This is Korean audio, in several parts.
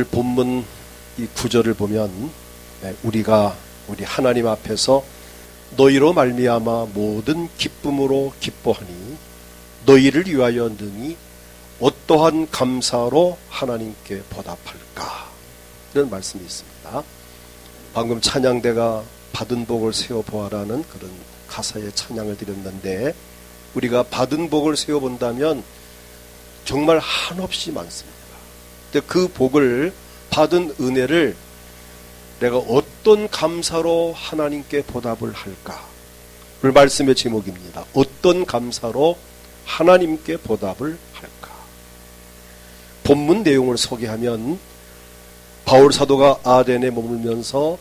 본문 이 구절을 보면 우리 하나님 앞에서 너희로 말미암아 모든 기쁨으로 기뻐하니 너희를 위하여 능히 어떠한 감사로 하나님께 보답할까, 이런 말씀이 있습니다. 방금 찬양대가 받은 복을 세어보아라는 그런 가사의 찬양을 드렸는데, 우리가 받은 복을 세어본다면 정말 한없이 많습니다. 근데 그 복을 받은 은혜를 내가 어떤 감사로 하나님께 보답을 할까? 그 말씀의 제목입니다. 어떤 감사로 하나님께 보답을 할까? 본문 내용을 소개하면 바울 사도가 아덴에 머물면서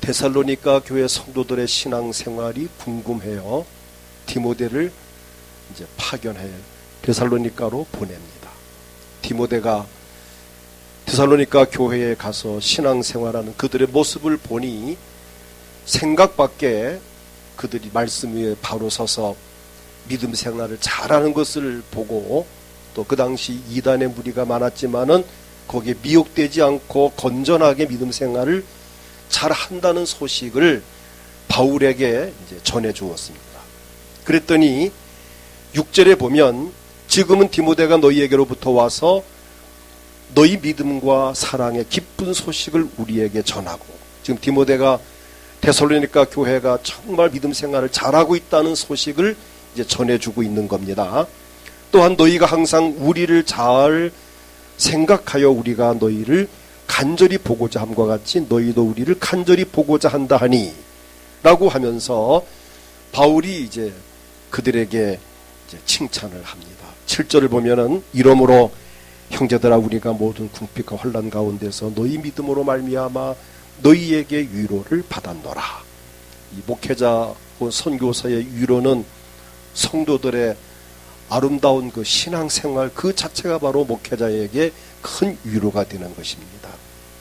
데살로니가 교회 성도들의 신앙생활이 궁금해요. 디모데를 이제 파견해 데살로니가로 보냅니다. 디모데가 데살로니가 교회에 가서 신앙생활하는 그들의 모습을 보니 생각밖에 그들이 말씀 위에 바로 서서 믿음 생활을 잘하는 것을 보고, 또 그 당시 이단의 무리가 많았지만은 거기에 미혹되지 않고 건전하게 믿음 생활을 잘한다는 소식을 바울에게 이제 전해 주었습니다. 그랬더니 6절에 보면 지금은 디모데가 너희에게로부터 와서 너희 믿음과 사랑의 기쁜 소식을 우리에게 전하고, 지금 디모데가 데살로니가 교회가 정말 믿음 생활을 잘하고 있다는 소식을 이제 전해주고 있는 겁니다. 또한 너희가 항상 우리를 잘 생각하여 우리가 너희를 간절히 보고자 함과 같이 너희도 우리를 간절히 보고자 한다 하니, 라고 하면서 바울이 이제 그들에게 이제 칭찬을 합니다. 7절을 보면은 이러므로 형제들아 우리가 모든 궁핍과 환난 가운데서 너희 믿음으로 말미암아 너희에게 위로를 받았노라. 이 목회자 선교사의 위로는 성도들의 아름다운 그 신앙생활 그 자체가 바로 목회자에게 큰 위로가 되는 것입니다.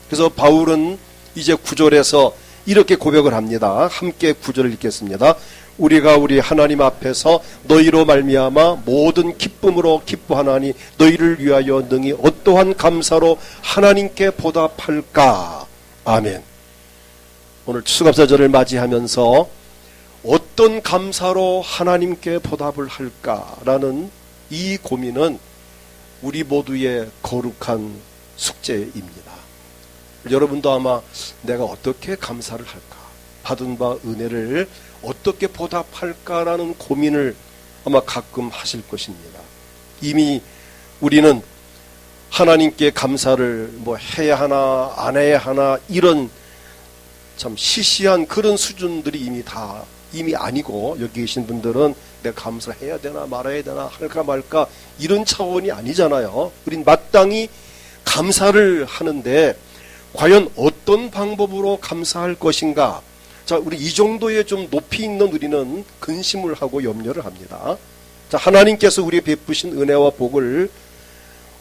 그래서 바울은 이제 9절에서 이렇게 고백을 합니다. 함께 9절을 읽겠습니다. 우리가 우리 하나님 앞에서 너희로 말미암아 모든 기쁨으로 기뻐하나니 너희를 위하여 능히 어떠한 감사로 하나님께 보답할까. 아멘. 오늘 추수감사절을 맞이하면서 어떤 감사로 하나님께 보답을 할까라는 이 고민은 우리 모두의 거룩한 숙제입니다. 여러분도 아마 내가 어떻게 감사를 할까, 받은 바 은혜를 어떻게 보답할까라는 고민을 아마 가끔 하실 것입니다. 이미 우리는 하나님께 감사를 해야 하나 안 해야 하나 이런 참 시시한 그런 수준들이 이미 아니고, 여기 계신 분들은 내가 감사를 해야 되나 말아야 되나 할까 말까 이런 차원이 아니잖아요. 우린 마땅히 감사를 하는데 과연 어떤 방법으로 감사할 것인가? 자, 우리 이 정도의 좀 높이 있는 우리는 근심을 하고 염려를 합니다. 자, 하나님께서 우리에 베푸신 은혜와 복을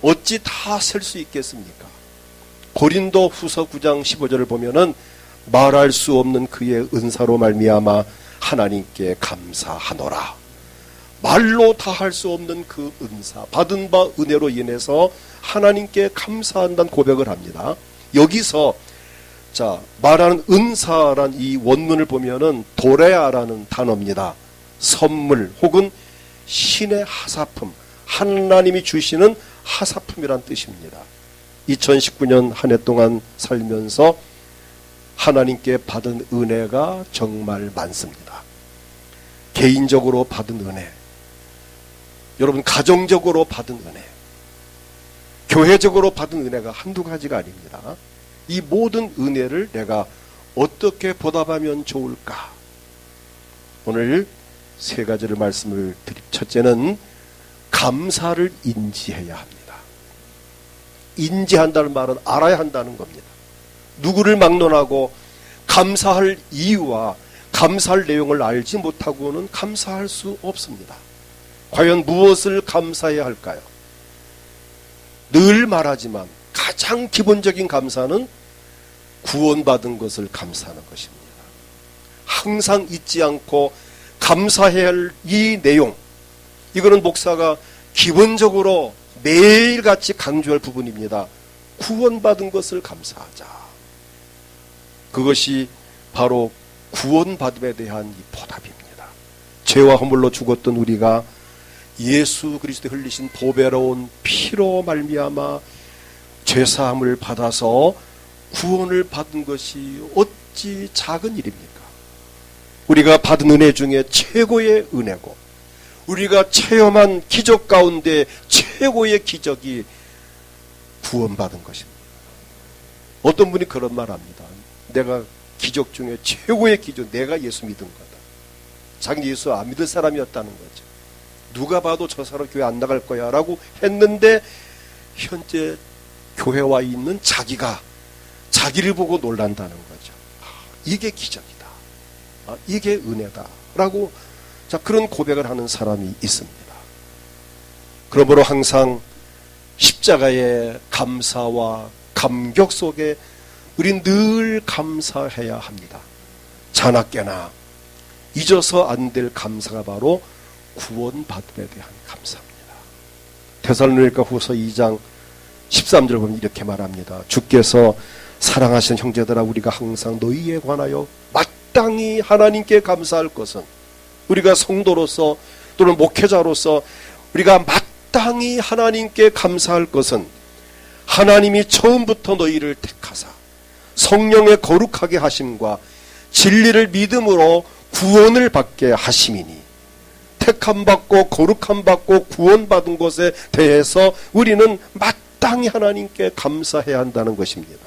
어찌 다 셀 수 있겠습니까? 고린도 후서 9장 15절을 보면은 말할 수 없는 그의 은사로 말미암아 하나님께 감사하노라. 말로 다 할 수 없는 그 은사, 받은 바 은혜로 인해서 하나님께 감사한다는 고백을 합니다. 여기서 자, 말하는 은사란 이 원문을 보면은 도레아라는 단어입니다. 선물 혹은 신의 하사품, 하나님이 주시는 하사품이란 뜻입니다. 2019년 한 해 동안 살면서 하나님께 받은 은혜가 정말 많습니다. 개인적으로 받은 은혜, 여러분 가정적으로 받은 은혜, 교회적으로 받은 은혜가 한두 가지가 아닙니다. 이 모든 은혜를 내가 어떻게 보답하면 좋을까? 오늘 세 가지를 말씀을 드립니다. 첫째는 감사를 인지해야 합니다. 인지한다는 말은 알아야 한다는 겁니다. 누구를 막론하고 감사할 이유와 감사할 내용을 알지 못하고는 감사할 수 없습니다. 과연 무엇을 감사해야 할까요? 늘 말하지만 가장 기본적인 감사는 구원받은 것을 감사하는 것입니다. 항상 잊지 않고 감사해야 할 이 내용, 이거는 목사가 기본적으로 매일같이 강조할 부분입니다. 구원받은 것을 감사하자. 그것이 바로 구원받음에 대한 이 보답입니다. 죄와 허물로 죽었던 우리가 예수 그리스도의 흘리신 보배로운 피로 말미암아 죄사함을 받아서 구원을 받은 것이 어찌 작은 일입니까? 우리가 받은 은혜 중에 최고의 은혜고 우리가 체험한 기적 가운데 최고의 기적이 구원받은 것입니다. 어떤 분이 그런 말 합니다. 내가 기적 중에 최고의 기적, 내가 예수 믿은 거다. 자기 예수 안 믿을 사람이었다는 거죠. 누가 봐도 저 사람 교회 안 나갈 거야 라고 했는데 현재 교회 와 있는 자기가 자기를 보고 놀란다는 거죠. 이게 기적이다. 이게 은혜다 라고 그런 고백을 하는 사람이 있습니다. 그러므로 항상 십자가의 감사와 감격 속에 우린 늘 감사해야 합니다. 자나깨나 잊어서 안 될 감사가 바로 구원받음에 대한 감사입니다. 데살로니가 후서 2장 13절 보면 이렇게 말합니다. 주께서 사랑하시는 형제들아 우리가 항상 너희에 관하여 마땅히 하나님께 감사할 것은 우리가 성도로서 또는 목회자로서 우리가 마땅히 하나님께 감사할 것은 하나님이 처음부터 너희를 택하사 성령의 거룩하게 하심과 진리를 믿음으로 구원을 받게 하심이니 택함 받고 거룩함 받고 구원받은 것에 대해서 우리는 마땅히 하나님께 감사해야 한다는 것입니다.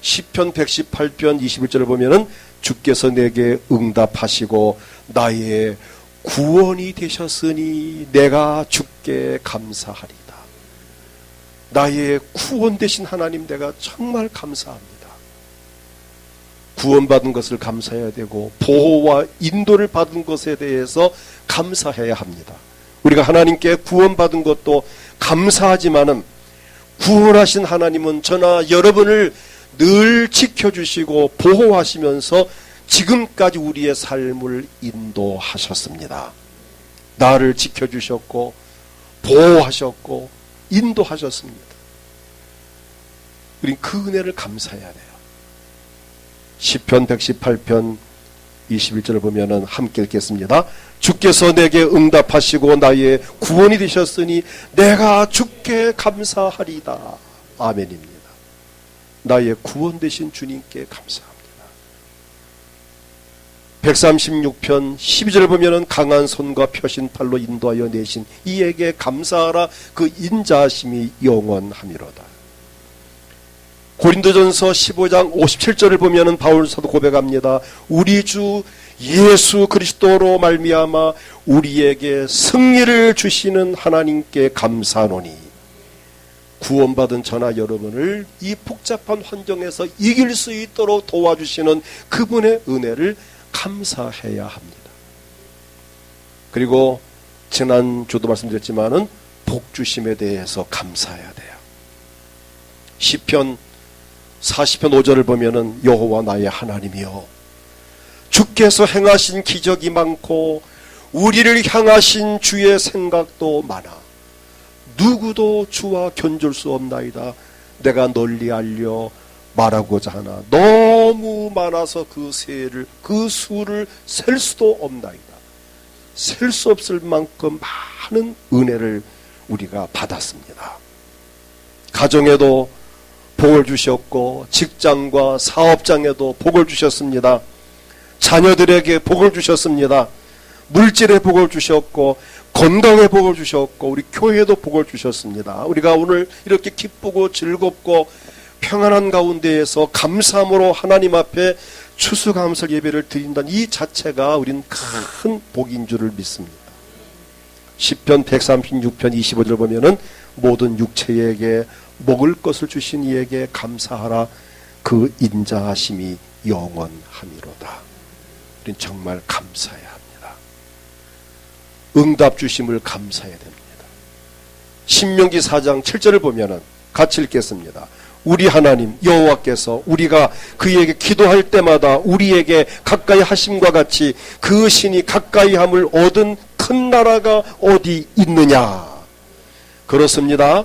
시편 118편 21절을 보면은 주께서 내게 응답하시고 나의 구원이 되셨으니 내가 주께 감사하리다. 나의 구원 되신 하나님 내가 정말 감사합니다. 구원받은 것을 감사해야 되고 보호와 인도를 받은 것에 대해서 감사해야 합니다. 우리가 하나님께 구원받은 것도 감사하지만은 구원하신 하나님은 저나 여러분을 늘 지켜주시고 보호하시면서 지금까지 우리의 삶을 인도하셨습니다. 나를 지켜주셨고 보호하셨고 인도하셨습니다. 우린 그 은혜를 감사해야 돼요. 시편 118편 21절을 보면은 함께 읽겠습니다. 주께서 내게 응답하시고 나의 구원이 되셨으니 내가 주께 감사하리다. 아멘입니다. 나의 구원 되신 주님께 감사합니다. 136편 12절을 보면은 강한 손과 펴신 팔로 인도하여 내신 이에게 감사하라. 그 인자하심이 영원하미로다. 고린도전서 15장 57절을 보면은 바울 사도 고백합니다. 우리 주 예수 그리스도로 말미암아 우리에게 승리를 주시는 하나님께 감사하노니 구원받은 저나 여러분을 이 복잡한 환경에서 이길 수 있도록 도와주시는 그분의 은혜를 감사해야 합니다. 그리고 지난주도 말씀드렸지만은 복주심에 대해서 감사해야 돼요. 시편 40편 5절을 보면은 여호와 나의 하나님이여 주께서 행하신 기적이 많고 우리를 향하신 주의 생각도 많아 누구도 주와 견줄 수 없나이다. 내가 널리 알려 말하고자 하나 너무 많아서 그 수를 셀 수도 없나이다. 셀 수 없을 만큼 많은 은혜를 우리가 받았습니다. 가정에도 복을 주셨고 직장과 사업장에도 복을 주셨습니다. 자녀들에게 복을 주셨습니다. 물질의 복을 주셨고 건강의 복을 주셨고 우리 교회도 복을 주셨습니다. 우리가 오늘 이렇게 기쁘고 즐겁고 평안한 가운데에서 감사함으로 하나님 앞에 추수감사 예배를 드린다는 이 자체가 우린 큰 복인 줄을 믿습니다. 시편 136편 25절 보면은 모든 육체에게 먹을 것을 주신 이에게 감사하라. 그 인자하심이 영원하미로다. 우린 정말 감사해야 합니다. 응답 주심을 감사해야 됩니다. 신명기 4장 7절을 보면은 같이 읽겠습니다. 우리 하나님 여호와께서 우리가 그에게 기도할 때마다 우리에게 가까이 하심과 같이 그 신이 가까이 함을 얻은 큰 나라가 어디 있느냐. 그렇습니다.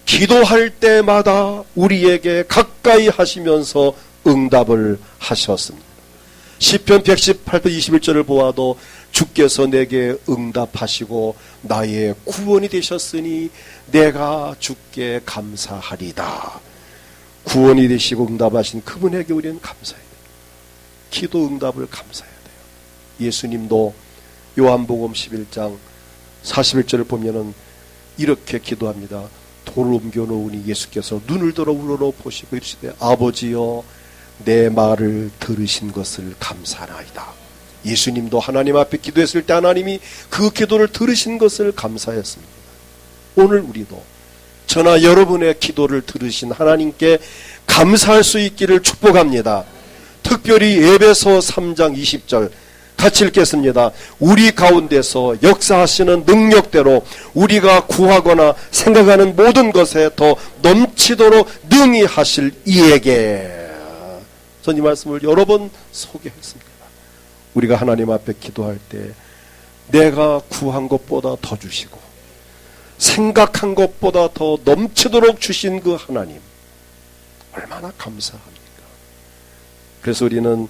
기도할 때마다 우리에게 가까이 하시면서 응답을 하셨습니다. 시편 118편 21절을 보아도 주께서 내게 응답하시고 나의 구원이 되셨으니 내가 주께 감사하리다. 구원이 되시고 응답하신 그분에게 우리는 감사해야 돼요. 기도 응답을 감사해야 돼요. 예수님도 요한복음 11장 41절을 보면은 이렇게 기도합니다. 돌을 옮겨 놓으니 예수께서 눈을 들어 우러러 보시고 이르시되 아버지여 내 말을 들으신 것을 감사하나이다. 예수님도 하나님 앞에 기도했을 때 하나님이 그 기도를 들으신 것을 감사했습니다. 오늘 우리도 저나 여러분의 기도를 들으신 하나님께 감사할 수 있기를 축복합니다. 특별히 에베소 3장 20절 같이 읽겠습니다. 우리 가운데서 역사하시는 능력대로 우리가 구하거나 생각하는 모든 것에 더 넘치도록 능히 하실 이에게. 전 이 말씀을 여러 번 소개했습니다. 우리가 하나님 앞에 기도할 때 내가 구한 것보다 더 주시고 생각한 것보다 더 넘치도록 주신 그 하나님 얼마나 감사합니까? 그래서 우리는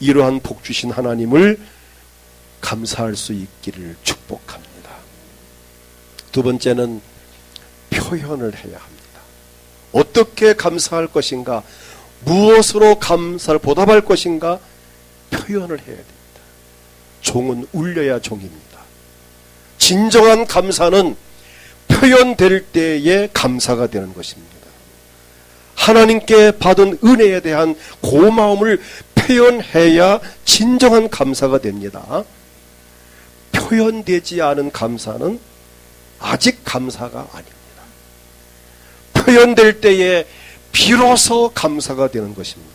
이러한 복 주신 하나님을 감사할 수 있기를 축복합니다. 두 번째는 표현을 해야 합니다. 어떻게 감사할 것인가? 무엇으로 감사를 보답할 것인가? 표현을 해야 됩니다. 종은 울려야 종입니다. 진정한 감사는 표현될 때에 감사가 되는 것입니다. 하나님께 받은 은혜에 대한 고마움을 표현해야 진정한 감사가 됩니다. 표현되지 않은 감사는 아직 감사가 아닙니다. 표현될 때에 비로소 감사가 되는 것입니다.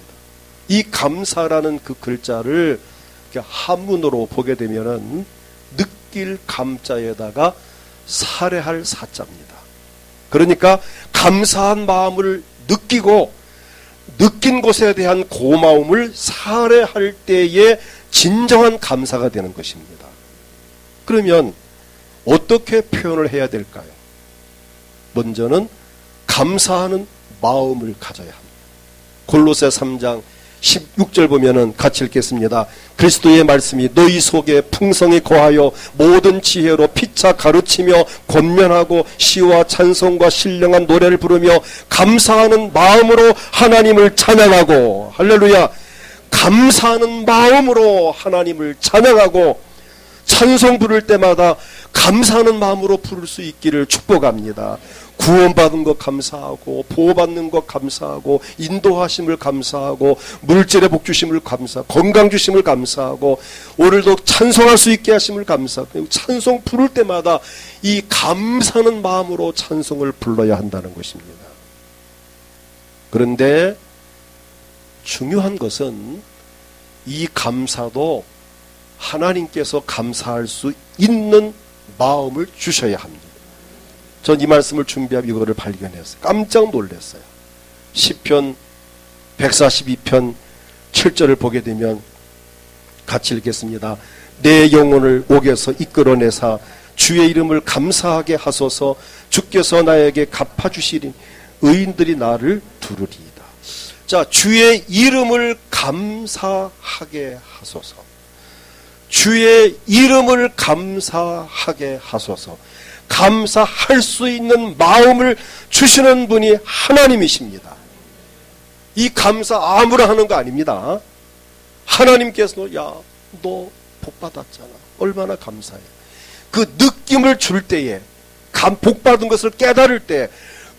이 감사라는 그 글자를 한문으로 보게 되면은 느낄 감자에다가 살해할 사자입니다. 그러니까 감사한 마음을 느끼고 느낀 것에 대한 고마움을 살해할 때에 진정한 감사가 되는 것입니다. 그러면 어떻게 표현을 해야 될까요? 먼저는 감사하는 마음을 가져야 합니다. 골로새 3장 16절 보면은 같이 읽겠습니다. 그리스도의 말씀이 너희 속에 풍성히 거하여 모든 지혜로 피차 가르치며 권면하고 시와 찬송과 신령한 노래를 부르며 감사하는 마음으로 하나님을 찬양하고 할렐루야 감사하는 마음으로 하나님을 찬양하고 찬송 부를 때마다 감사하는 마음으로 부를 수 있기를 축복합니다. 구원받은 것 감사하고 보호받는 것 감사하고 인도하심을 감사하고 물질의 복 주심을 감사하고 건강 주심을 감사하고 오늘도 찬송할 수 있게 하심을 감사하고 찬송 부를 때마다 이 감사하는 마음으로 찬송을 불러야 한다는 것입니다. 그런데 중요한 것은 이 감사도 하나님께서 감사할 수 있는 마음을 주셔야 합니다. 전 이 말씀을 준비하며 이거를 발견했어요. 깜짝 놀랐어요. 시편 142편 7절을 보게 되면 같이 읽겠습니다. 내 영혼을 옥에서 이끌어내사 주의 이름을 감사하게 하소서. 주께서 나에게 갚아주시리 의인들이 나를 두르리이다. 자, 주의 이름을 감사하게 하소서. 주의 이름을 감사하게 하소서. 감사할 수 있는 마음을 주시는 분이 하나님이십니다. 이 감사 아무나 하는 거 아닙니다. 하나님께서 야, 너 복 받았잖아. 얼마나 감사해. 그 느낌을 줄 때에 복 받은 것을 깨달을 때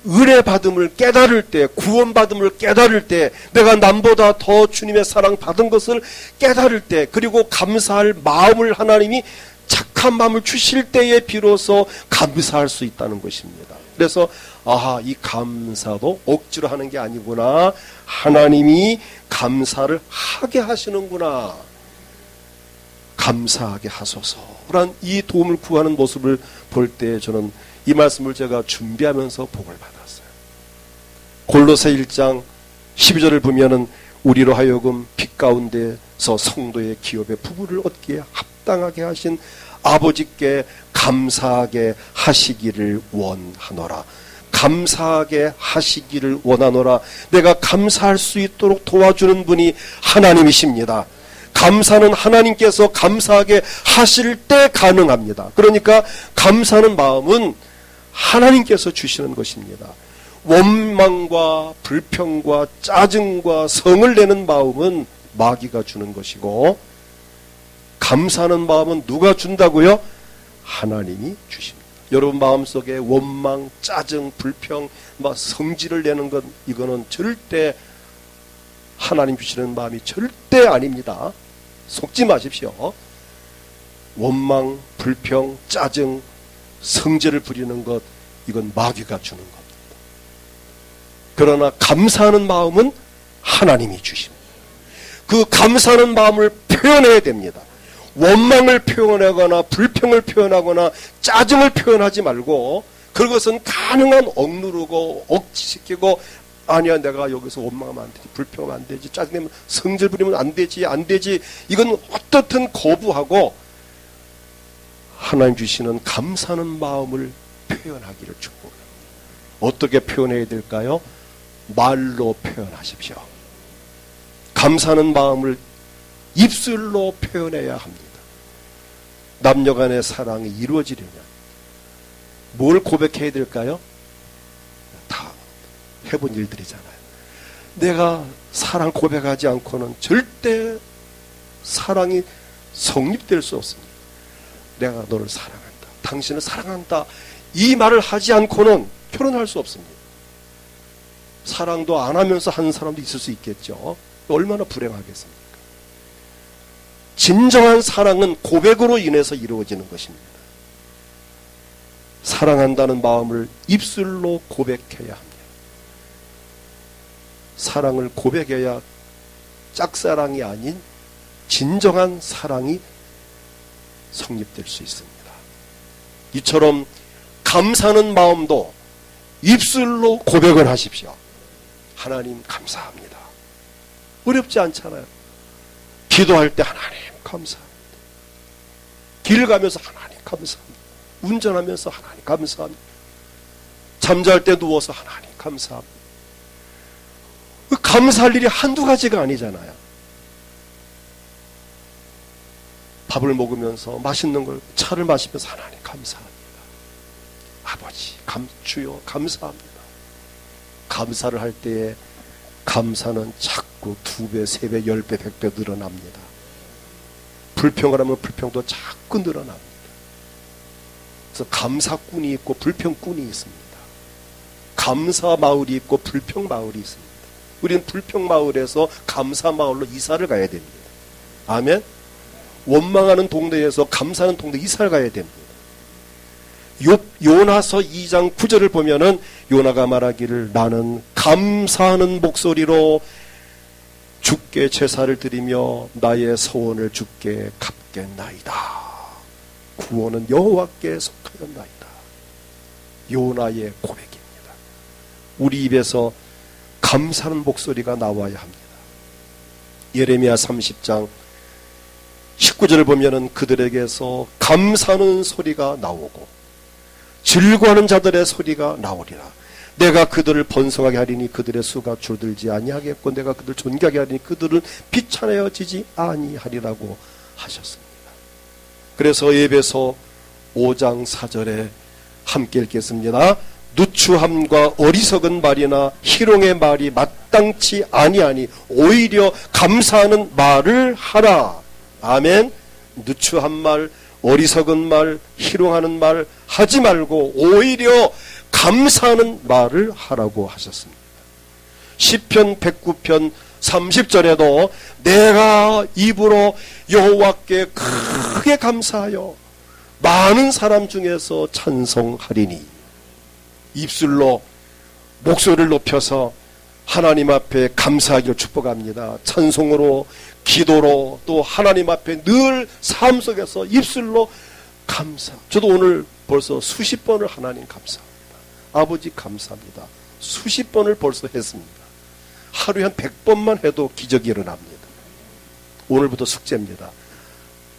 은혜 받음을 깨달을 때 구원받음을 깨달을 때 내가 남보다 더 주님의 사랑 받은 것을 깨달을 때 그리고 감사할 마음을 하나님이 착한 마음을 주실 때에 비로소 감사할 수 있다는 것입니다. 그래서 아하 이 감사도 억지로 하는 게 아니구나. 하나님이 감사를 하게 하시는구나. 감사하게 하소서란 이 도움을 구하는 모습을 볼 때 저는 이 말씀을 제가 준비하면서 복을 받았어요. 골로새 1장 12절을 보면은 우리로 하여금 빛 가운데서 성도의 기업의 부부를 얻기에 합당하게 하신 아버지께 감사하게 하시기를 원하노라. 감사하게 하시기를 원하노라. 내가 감사할 수 있도록 도와주는 분이 하나님이십니다. 감사는 하나님께서 감사하게 하실 때 가능합니다. 그러니까 감사하는 마음은 하나님께서 주시는 것입니다. 원망과 불평과 짜증과 성을 내는 마음은 마귀가 주는 것이고, 감사하는 마음은 누가 준다고요? 하나님이 주십니다. 여러분 마음속에 원망, 짜증, 불평, 성질을 내는 것, 이거는 절대 하나님 주시는 마음이 절대 아닙니다. 속지 마십시오. 원망, 불평, 짜증, 성질을 부리는 것, 이건 마귀가 주는 겁니다. 그러나 감사하는 마음은 하나님이 주십니다. 그 감사하는 마음을 표현해야 됩니다. 원망을 표현하거나 불평을 표현하거나 짜증을 표현하지 말고, 그것은 가능한 억누르고 억지시키고, 아니야 내가 여기서 원망하면 안 되지, 불평하면 안 되지, 짜증내면 성질 부리면 안 되지, 이건 어떻든 거부하고 하나님 주시는 감사하는 마음을 표현하기를 축복합니다. 어떻게 표현해야 될까요? 말로 표현하십시오. 감사하는 마음을 입술로 표현해야 합니다. 남녀간의 사랑이 이루어지려면 뭘 고백해야 될까요? 다 해본 일들이잖아요. 내가 사랑 고백하지 않고는 절대 사랑이 성립될 수 없습니다. 내가 너를 사랑한다, 당신을 사랑한다, 이 말을 하지 않고는 결혼할 수 없습니다. 사랑도 안 하면서 하는 사람도 있을 수 있겠죠. 얼마나 불행하겠습니까? 진정한 사랑은 고백으로 인해서 이루어지는 것입니다. 사랑한다는 마음을 입술로 고백해야 합니다. 사랑을 고백해야 짝사랑이 아닌 진정한 사랑이 성립될 수 있습니다. 이처럼 감사하는 마음도 입술로 고백을 하십시오. 하나님 감사합니다. 어렵지 않잖아요. 기도할 때 하나님 감사합니다. 길 가면서 하나님 감사합니다. 운전하면서 하나님 감사합니다. 잠잘 때 누워서 하나님 감사합니다. 감사할 일이 한두 가지가 아니잖아요. 밥을 먹으면서 맛있는 걸, 차를 마시면서 하나님 감사합니다. 아버지 주여 감사합니다. 감사를 할 때에 감사는 자꾸 2배, 3배, 10배, 100배 늘어납니다. 불평을 하면 불평도 자꾸 늘어납니다. 그래서 감사꾼이 있고 불평꾼이 있습니다. 감사 마을이 있고 불평 마을이 있습니다. 우리는 불평 마을에서 감사 마을로 이사를 가야 됩니다. 아멘. 원망하는 동네에서 감사하는 동네 이사를 가야 됩니다. 요나서 2장 9절을 보면은 요나가 말하기를 나는 감사하는 목소리로 주께 제사를 드리며 나의 소원을 주께 갚겠나이다. 구원은 여호와께 속하였나이다. 요나의 고백입니다. 우리 입에서 감사하는 목소리가 나와야 합니다. 예레미야 30장 19절을 보면은 그들에게서 감사하는 소리가 나오고 즐거워하는 자들의 소리가 나오리라. 내가 그들을 번성하게 하리니 그들의 수가 줄들지 아니하겠고 내가 그들을 존귀하게 하리니 그들은 비천해지지 아니하리라고 하셨습니다. 그래서 에베소 5장 4절에 함께 읽겠습니다. 누추함과 어리석은 말이나 희롱의 말이 마땅치 아니하니 오히려 감사하는 말을 하라. 아멘. 누추한 말, 어리석은 말, 희롱하는 말 하지 말고 오히려 감사하는 말을 하라고 하셨습니다. 시편 109편 30절에도 내가 입으로 여호와께 크게 감사하여 많은 사람 중에서 찬송하리니, 입술로 목소리를 높여서 하나님 앞에 감사하기를 축복합니다. 찬송으로, 기도로, 또 하나님 앞에 늘 삶 속에서 입술로 감사. 저도 오늘 벌써 수십 번을 하나님 감사합니다. 아버지 감사합니다. 수십 번을 벌써 했습니다. 하루에 한 100번만 해도 기적이 일어납니다. 오늘부터 숙제입니다.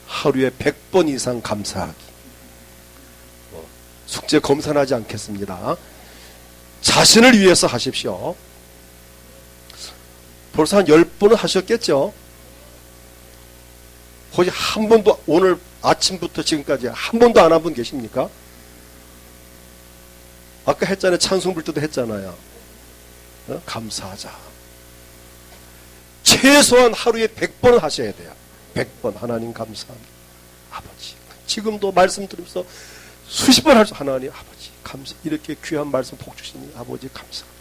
하루에 100번 이상 감사하기. 숙제 검사하지 않겠습니다. 자신을 위해서 하십시오. 벌써 한 10번은 하셨겠죠? 혹시 한 번도 오늘 아침부터 지금까지 한 번도 안 한 분 계십니까? 아까 했잖아요. 찬송 불 때도 했잖아요. 감사하자. 최소한 하루에 100번 하셔야 돼요. 100번. 하나님 감사합니다. 아버지. 지금도 말씀 들으면서 수십 번 하죠. 하나님 아버지 감사. 이렇게 귀한 말씀 복 주시니 아버지 감사합니다.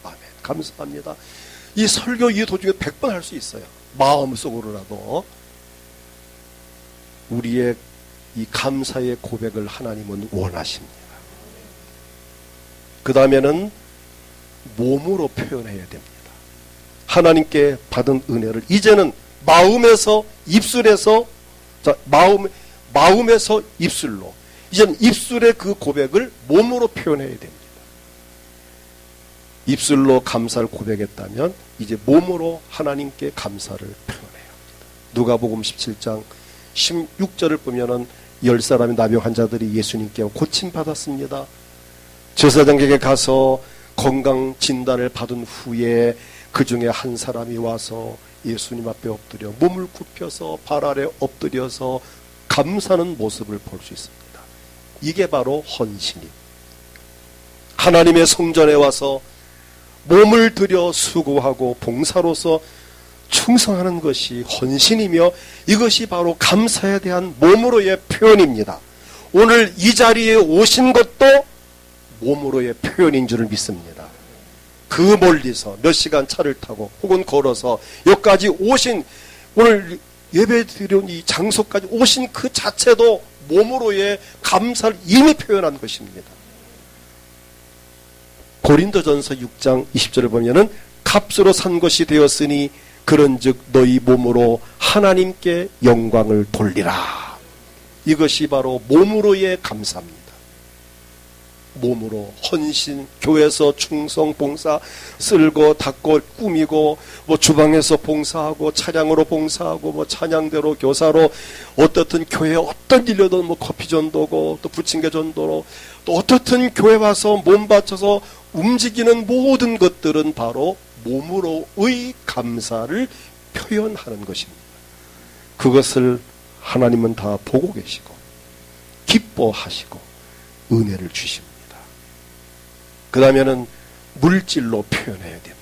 아멘. 감사합니다. 이 설교 이 도중에 100번 할 수 있어요. 마음속으로라도 우리의 이 감사의 고백을 하나님은 원하십니다. 그 다음에는 몸으로 표현해야 됩니다. 하나님께 받은 은혜를 이제는 마음에서 입술에서 마음에서 입술로 이제는 입술의 그 고백을 몸으로 표현해야 됩니다. 입술로 감사를 고백했다면 이제 몸으로 하나님께 감사를 표현해야 합니다. 누가복음 17장 16절을 보면은 10사람의 나병 환자들이 예수님께 고침받았습니다. 제사장에게 가서 건강 진단을 받은 후에 그 중에 한 사람이 와서 예수님 앞에 엎드려 몸을 굽혀서 발 아래 엎드려서 감사하는 모습을 볼 수 있습니다. 이게 바로 헌신입니다. 하나님의 성전에 와서 몸을 들여 수고하고 봉사로서 충성하는 것이 헌신이며 이것이 바로 감사에 대한 몸으로의 표현입니다. 오늘 이 자리에 오신 것도 몸으로의 표현인 줄을 믿습니다. 그 멀리서 몇 시간 차를 타고 혹은 걸어서 여기까지 오신 오늘 예배 드려온 이 장소까지 오신 그 자체도 몸으로의 감사를 이미 표현한 것입니다. 고린도전서 6장 20절을 보면은 값으로 산 것이 되었으니 그런즉 너희 몸으로 하나님께 영광을 돌리라. 이것이 바로 몸으로의 감사입니다. 몸으로 헌신, 교회에서 충성, 봉사, 쓸고 닦고 꾸미고 뭐 주방에서 봉사하고 차량으로 봉사하고 뭐 찬양대로 교사로 어떻든 교회 어떤 일이든 뭐 커피 전도고 또 부침개 전도로 또 어떻든 교회 와서 몸 바쳐서 움직이는 모든 것들은 바로 몸으로의 감사를 표현하는 것입니다. 그것을 하나님은 다 보고 계시고 기뻐하시고 은혜를 주십니다. 그 다음에는 물질로 표현해야 됩니다.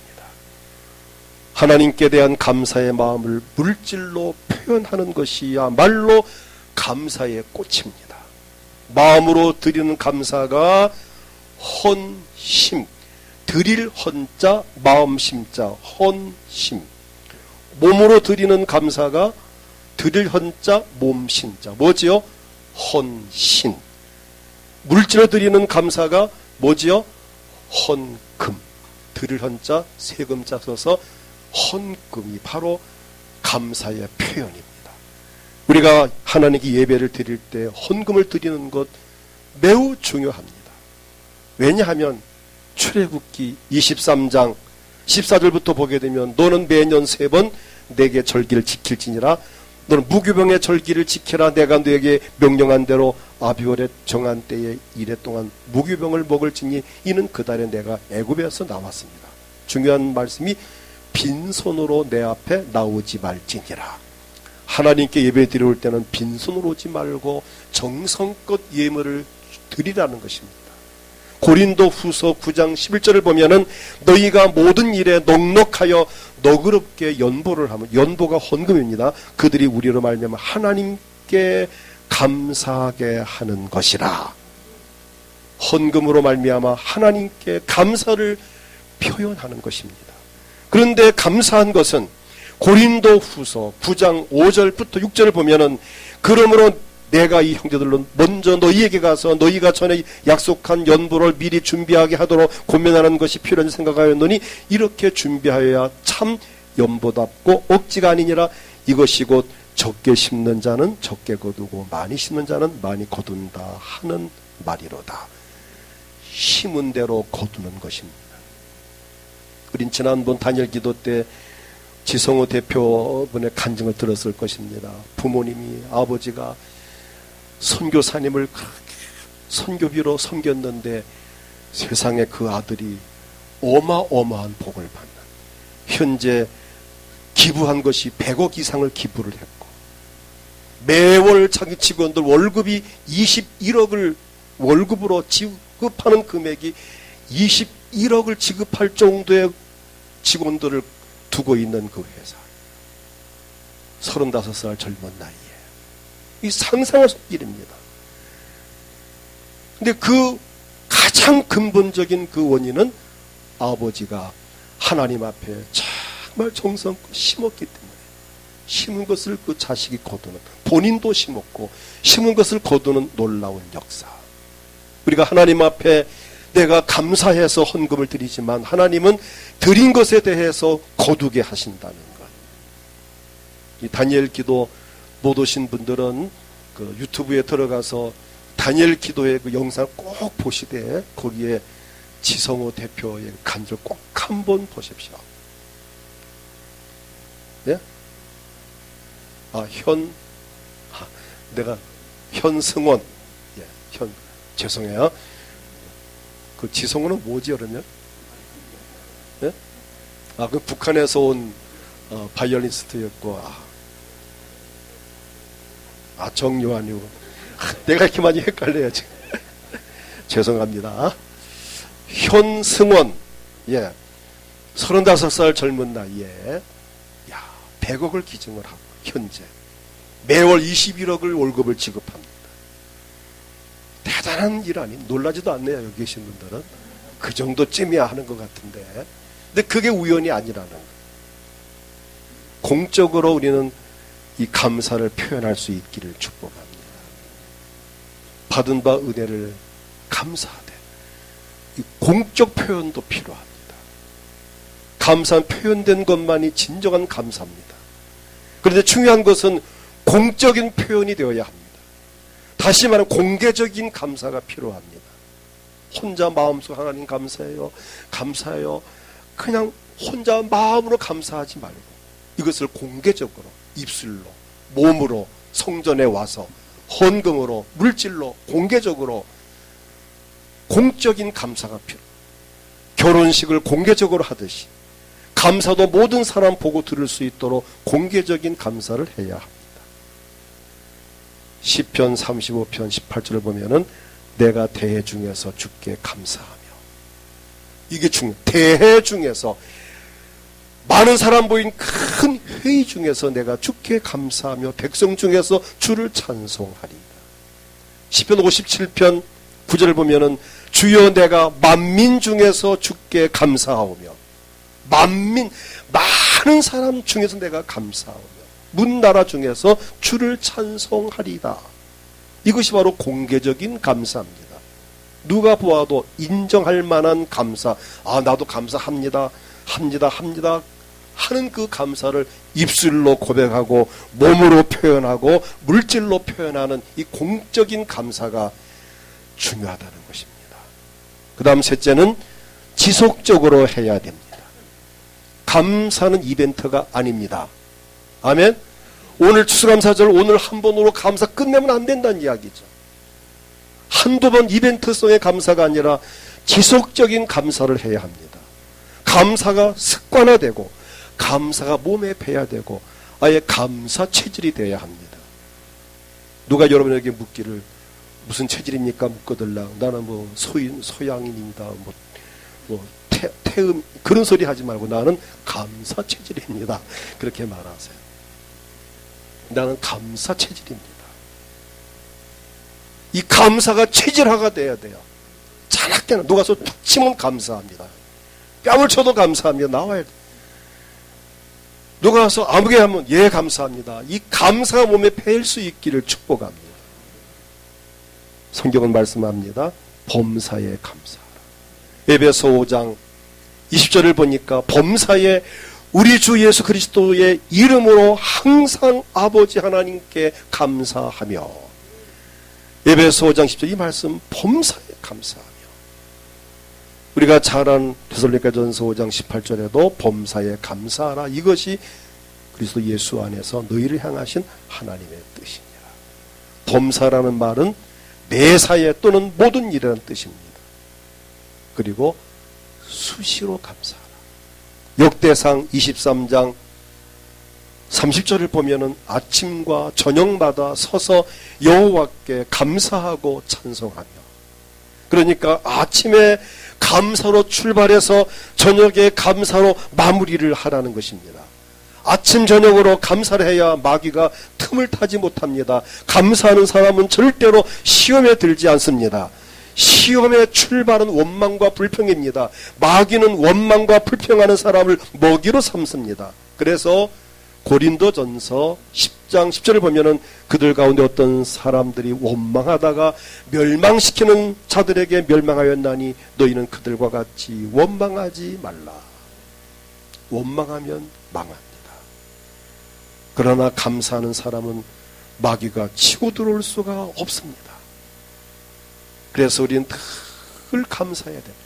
하나님께 대한 감사의 마음을 물질로 표현하는 것이야말로 감사의 꽃입니다. 마음으로 드리는 감사가 헌심, 드릴 헌자, 마음 심자, 헌심. 몸으로 드리는 감사가 드릴 헌자, 몸 신자. 뭐지요? 헌신. 물질로 드리는 감사가 뭐지요? 헌금. 드릴 헌자, 세금자 써서 헌금이 바로 감사의 표현입니다. 우리가 하나님께 예배를 드릴 때 헌금을 드리는 것 매우 중요합니다. 왜냐하면 출애굽기 23장 14절부터 보게 되면 너는 매년 3번 내게 절기를 지킬지니라. 너는 무교병의 절기를 지켜라. 내가 너에게 명령한 대로 아비월의 정한 때에 이래 동안 무교병을 먹을지니 이는 그 달에 내가 애굽에서 나왔습니다. 중요한 말씀이 빈손으로 내 앞에 나오지 말지니라. 하나님께 예배 드려올 때는 빈손으로 오지 말고 정성껏 예물을 드리라는 것입니다. 고린도 후서 9장 11절을 보면은 너희가 모든 일에 넉넉하여 너그럽게 연보를 하면, 연보가 헌금입니다. 그들이 우리로 말미암아 하나님께 감사하게 하는 것이라. 헌금으로 말미암아 하나님께 감사를 표현하는 것입니다. 그런데 감사한 것은 고린도 후서 9장 5절부터 6절을 보면은 그러므로 내가 이 형제들로 먼저 너희에게 가서 너희가 전에 약속한 연보를 미리 준비하게 하도록 권면하는 것이 필요한 생각하였노니 이렇게 준비하여야 참 연보답고 억지가 아니니라. 이것이 곧 적게 심는 자는 적게 거두고 많이 심는 자는 많이 거둔다 하는 말이로다. 심은 대로 거두는 것입니다. 우린 지난번 단일 기도 때 지성호 대표분의 간증을 들었을 것입니다. 부모님이, 아버지가 선교사님을 그렇게 선교비로 섬겼는데 세상에 그 아들이 어마어마한 복을 받는, 현재 기부한 것이 100억 이상을 기부를 했고, 매월 자기 직원들 월급이 21억을 월급으로 지급하는 금액이 21억을 지급할 정도의 직원들을 두고 있는 그 회사. 35살 젊은 나이에. 이 상상할 수 없는 일입니다. 근데 그 가장 근본적인 그 원인은 아버지가 하나님 앞에 정말 정성껏 심었기 때문에, 심은 것을 그 자식이 거두는, 본인도 심었고 심은 것을 거두는 놀라운 역사. 우리가 하나님 앞에 내가 감사해서 헌금을 드리지만 하나님은 드린 것에 대해서 거두게 하신다는 것. 이 다니엘 기도 못 오신 분들은 그 유튜브에 들어가서 다니엘 기도의 그 영상을 꼭 보시되 거기에 지성호 대표의 간증을 꼭 한번 보십시오. 예? 내가 현승원, 예, 죄송해요. 그 지성호는 뭐지, 그러면? 예? 그 북한에서 온 바이올리니스트였고, 정요한이고, 내가 이렇게 많이 헷갈려요, 지금. 죄송합니다. 현승원, 예, 35살 젊은 나이에 100억을 기증을 하고 현재 매월 21억을 월급을 지급합니다. 대단한 일 아닌, 놀라지도 않네요. 여기 계신 분들은 그 정도쯤이야 하는 것 같은데, 근데 그게 우연이 아니라는 거예요. 공적으로 우리는 이 감사를 표현할 수 있기를 축복합니다. 받은 바 은혜를 감사하되 이 공적 표현도 필요합니다. 감사는 표현된 것만이 진정한 감사입니다. 그런데 중요한 것은 공적인 표현이 되어야 합니다. 다시 말하면 공개적인 감사가 필요합니다. 혼자 마음속 하나님 감사해요, 감사해요, 그냥 혼자 마음으로 감사하지 말고 이것을 공개적으로 입술로, 몸으로, 성전에 와서 헌금으로, 물질로, 공개적으로, 공적인 감사가 필요해요. 결혼식을 공개적으로 하듯이 감사도 모든 사람 보고 들을 수 있도록 공개적인 감사를 해야 합니다. 시편 35편 18절을 보면은 내가 대회 중에서 주께 감사하며, 이게 대회 중에서 많은 사람 보인 큰 회의 중에서 내가 주께 감사하며 백성 중에서 주를 찬송하리이다. 시편 57편 9절을 보면은 주여 내가 만민 중에서 주께 감사하오며, 많은 사람 중에서 내가 감사하오며 문나라 중에서 주를 찬송하리이다. 이것이 바로 공개적인 감사입니다. 누가 보아도 인정할 만한 감사, 나도 감사합니다, 합니다 하는 그 감사를 입술로 고백하고 몸으로 표현하고 물질로 표현하는 이 공적인 감사가 중요하다는 것입니다. 그 다음 셋째는 지속적으로 해야 됩니다. 감사는 이벤트가 아닙니다. 아멘. 오늘 추수감사절 오늘 한 번으로 감사 끝내면 안 된다는 이야기죠. 한두 번 이벤트성의 감사가 아니라 지속적인 감사를 해야 합니다. 감사가 습관화되고 감사가 몸에 배야 되고 아예 감사 체질이 되어야 합니다. 누가 여러분에게 묻기를 무슨 체질입니까? 묻거들라. 나는 소양인입니다. 태음 그런 소리 하지 말고 나는 감사 체질입니다. 그렇게 말하세요. 나는 감사 체질입니다. 이 감사가 체질화가 돼야 돼요. 자나깨나 누가 툭 치면 감사합니다. 뺨을 쳐도 감사합니다. 나와야 돼. 누가 와서 아무게 하면 예 감사합니다. 이 감사가 몸에 배일 수 있기를 축복합니다. 성경은 말씀합니다. 범사에 감사하라. 에베소 5장 20절을 보니까 범사에 우리 주 예수 그리스도의 이름으로 항상 아버지 하나님께 감사하며, 에베소 5장 10절 이 말씀 범사에 감사하며, 우리가 잘 아는 데살로니가전서 5장 18절에도 범사에 감사하라. 이것이 그리스도 예수 안에서 너희를 향하신 하나님의 뜻이니라. 범사라는 말은 매사에 또는 모든 일이라는 뜻입니다. 그리고 수시로 감사하라. 역대상 23장 30절을 보면은 아침과 저녁마다 서서 여호와께 감사하고 찬송하며, 그러니까 아침에 감사로 출발해서 저녁에 감사로 마무리를 하라는 것입니다. 아침 저녁으로 감사를 해야 마귀가 틈을 타지 못합니다. 감사하는 사람은 절대로 시험에 들지 않습니다. 시험의 출발은 원망과 불평입니다. 마귀는 원망과 불평하는 사람을 먹이로 삼습니다. 그래서 고린도전서 10장 10절을 보면은 그들 가운데 어떤 사람들이 원망하다가 멸망시키는 자들에게 멸망하였나니 너희는 그들과 같이 원망하지 말라. 원망하면 망합니다. 그러나 감사하는 사람은 마귀가 치고 들어올 수가 없습니다. 그래서 우리는 늘 감사해야 됩니다.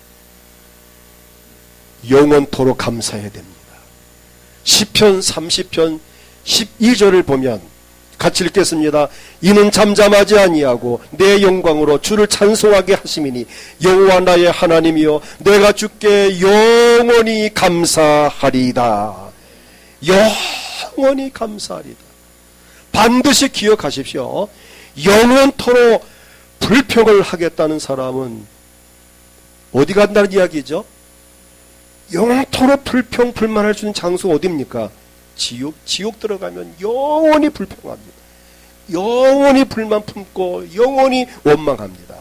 영원토록 감사해야 됩니다. 시편 30편 12절을 보면 같이 읽겠습니다. 이는 잠잠하지 아니하고 내 영광으로 주를 찬송하게 하심이니 여호와 나의 하나님이여 내가 주께 영원히 감사하리이다. 영원히 감사하리이다. 반드시 기억하십시오. 영원토록 불평을 하겠다는 사람은 어디 간다는 이야기죠? 영원토록 불평 불만할 수 있는 장소가 어디입니까? 지옥 들어가면 영원히 불평합니다. 영원히 불만 품고 영원히 원망합니다.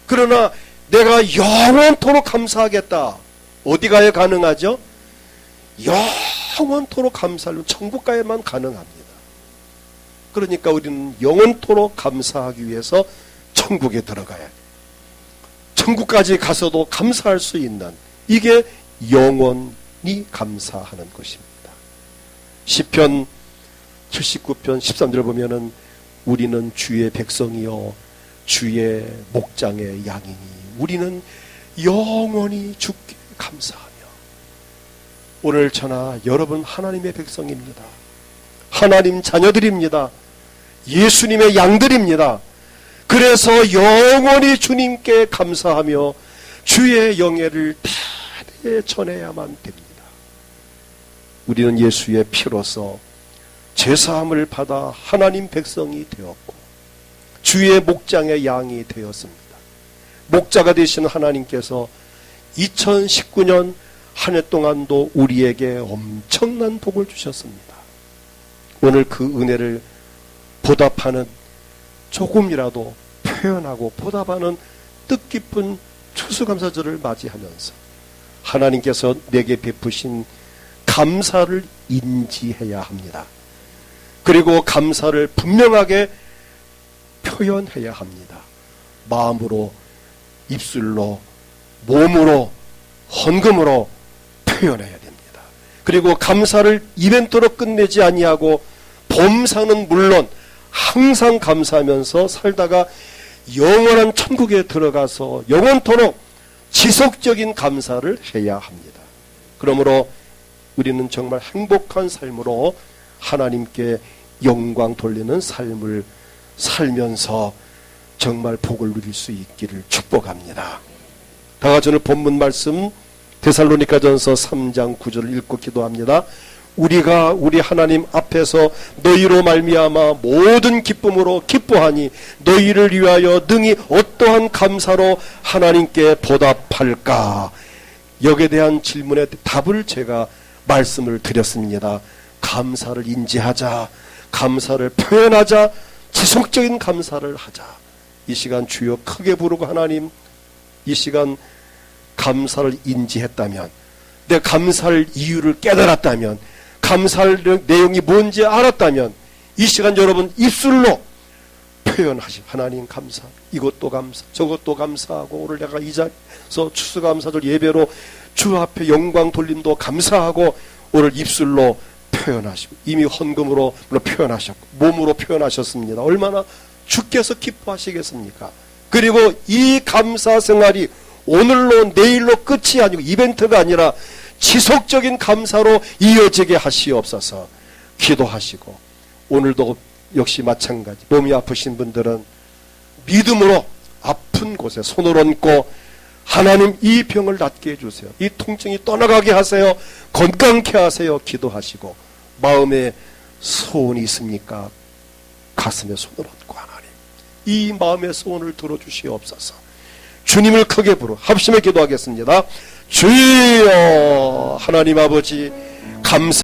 그러나 내가 영원토록 감사하겠다. 어디 가야 가능하죠? 영원토록 감사하려면 천국 가야만 가능합니다. 그러니까 우리는 영원토록 감사하기 위해서 천국에 들어가야 돼요. 천국까지 가서도 감사할 수 있는, 이게 영원히 감사하는 것입니다. 시편 79편 13절을 보면은 우리는 주의 백성이요 주의 목장의 양이니 우리는 영원히 주께 감사하며. 오늘 저나 여러분 하나님의 백성입니다. 하나님 자녀들입니다. 예수님의 양들입니다. 그래서 영원히 주님께 감사하며 주의 영예를 대대에 전해야만 됩니다. 우리는 예수의 피로서 죄사함을 받아 하나님 백성이 되었고 주의 목장의 양이 되었습니다. 목자가 되신 하나님께서 2019년 한 해 동안도 우리에게 엄청난 복을 주셨습니다. 오늘 그 은혜를 보답하는, 조금이라도 표현하고 보답하는 뜻깊은 추수감사절을 맞이하면서 하나님께서 내게 베푸신 감사를 인지해야 합니다. 그리고 감사를 분명하게 표현해야 합니다. 마음으로, 입술로, 몸으로, 헌금으로 표현해야 됩니다. 그리고 감사를 이벤트로 끝내지 아니하고 범사는 물론 항상 감사하면서 살다가 영원한 천국에 들어가서 영원토록 지속적인 감사를 해야 합니다. 그러므로 우리는 정말 행복한 삶으로 하나님께 영광 돌리는 삶을 살면서 정말 복을 누릴 수 있기를 축복합니다. 다 같이 오늘 본문 말씀 데살로니가전서 3장 9절을 읽고 기도합니다. 우리가 우리 하나님 앞에서 너희로 말미암아 모든 기쁨으로 기뻐하니 너희를 위하여 능히 어떠한 감사로 하나님께 보답할까? 여기에 대한 질문에 답을 제가 말씀을 드렸습니다. 감사를 인지하자, 감사를 표현하자, 지속적인 감사를 하자. 이 시간 주여 크게 부르고 하나님, 이 시간 감사를 인지했다면, 내 감사할 이유를 깨달았다면, 감사할 내용이 뭔지 알았다면 이 시간 여러분 입술로 표현하시. 하나님 감사, 이것도 감사, 저것도 감사하고 오늘 내가 이 자리에서 추수감사절 예배로 주 앞에 영광 돌림도 감사하고 오늘 입술로 표현하시고 이미 헌금으로 표현하셨고 몸으로 표현하셨습니다. 얼마나 주께서 기뻐하시겠습니까? 그리고 이 감사 생활이 오늘로 내일로 끝이 아니고 이벤트가 아니라 지속적인 감사로 이어지게 하시옵소서. 기도하시고 오늘도 역시 마찬가지 몸이 아프신 분들은 믿음으로 아픈 곳에 손을 얹고 하나님 이 병을 낫게 해주세요. 이 통증이 떠나가게 하세요. 건강케 하세요. 기도하시고 마음에 소원이 있습니까? 가슴에 손을 얹고 하나님 이 마음의 소원을 들어주시옵소서. 주님을 크게 부르 합심해 기도하겠습니다. 주여 하나님 아버지 감사